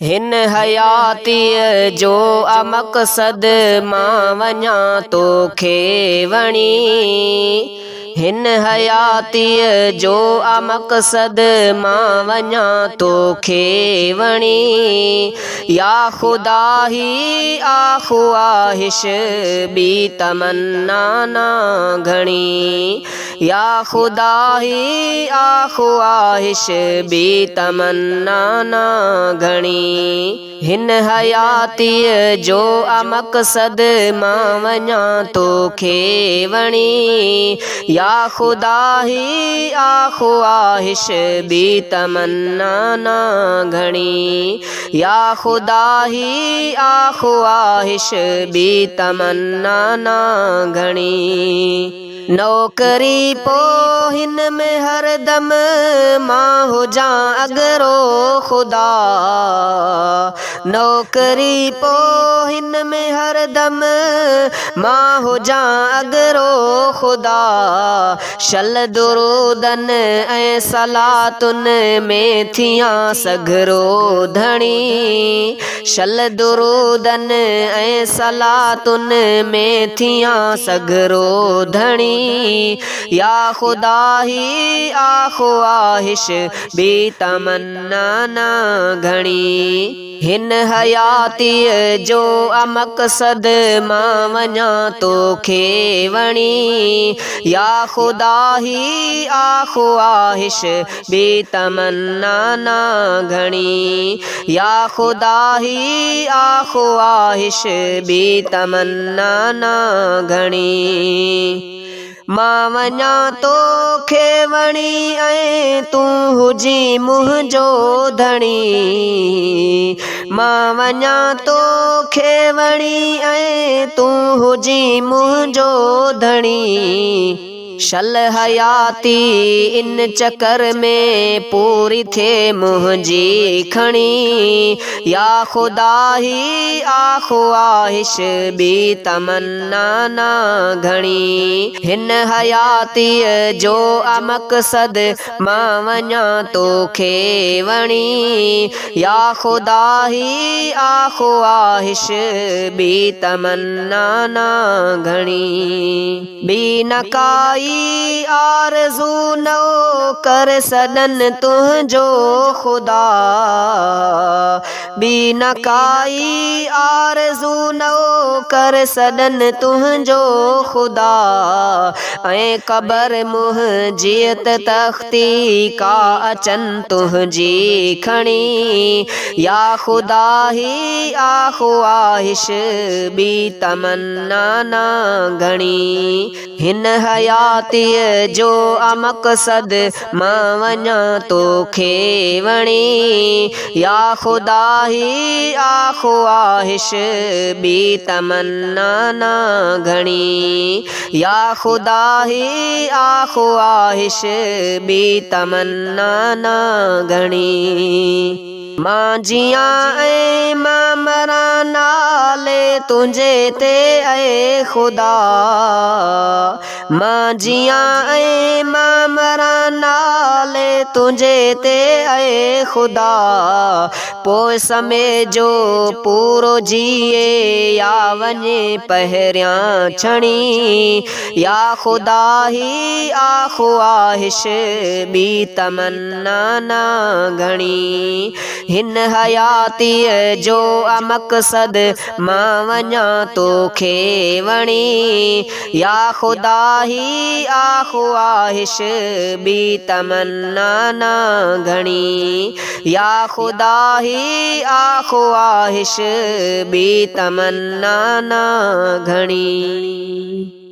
हिन हयातीअ जो मक़सद मां वञा तोखे वणी। हिन हयातीअ जो मक़सद मां वञा तोखे वणी। या खुदा ही ख्वाहिश बी तमन्ना ना घणी। या खुदा ही ख्वाहिश बी तमन्ना ना घणी। हिन हयातीअ जो मक़सद मां वञा तोखे वणी। या खुदा ही ख्वाहिश बी तमन्ना ना घणी। या खुदा ही ख्वाहिश बी तमन्ना ना घणी। नौकरी पो हिन में हरदम मां हुजां अगरो खुदा। नौकरी पो हिन में हरदम मां हुजां अगरो खुदा। शल दुरूदन ऐं सलातुन में थियां सघरो धणी। शल दुरूदन ऐं सलातुन में थियां सघरो धणी। या खुदा ही ख्वाहिश बी तमन्ना ना घणी। हिन हयातीअ जो मक़सद मां वञा तोखे वणी। या खुदा ही ख्वाहिश बी तमन्ना ना घणी। या खुदा ही ख्वाहिश बी तमन्ना ना घणी। मां वञा तोखे वणी ऐं तूं हुजी मुंहिंजो धणी। मां वञा तोखे वणी ऐं तूं हुजी मुंहिंजो धणी। शल हयाती इन चकर में पूरी थे मुंहिंजी खणी। या खुदा ही ख्वाहिश बी तमन्ना ना घणी। हिन हयातीअ जो मक़सद मां वञा तोखे वणी। या खुदा ही ख्वाहिश बी तमन्ना ना घणी। बी न काई आरज़ू नो कर सदन तुझो खुदा। बी न काई आरज़ू नो कर सदन तुझो खुदा। ऐं क़बर मुंहिंजी तख्ती का अचन तुझी खणी। या खुदा ही ख्वाहिश बी तमन्ना ना घणी। हिन हयातीअ जो मक़सद मां वञा तोखे वणी। या खुदा ही ख्वाहिश बी तमन्ना ना घणी। या खुदा ही ख्वाहिश बी तमन्ना ना घणी। मां जियां ऐं मां मरां नाले तुंहिंजे ते ऐ खुदा। मां जियां ऐं मां मरां नाले तुंहिंजे ते ऐ खुदा। पोइ समय जो पूरो जिए या वञे पहिरियां छणी। या खुदा ही ख्वाहिश बी तमन्ना ना घणी। हिन हयातीअ जो मक़सद मां वञा तोखे वणी। या खुदा ही ख्वाहिश बी तमन्ना ना घणी। या खुदा ही ख्वाहिश बी तमन्ना ना घणी।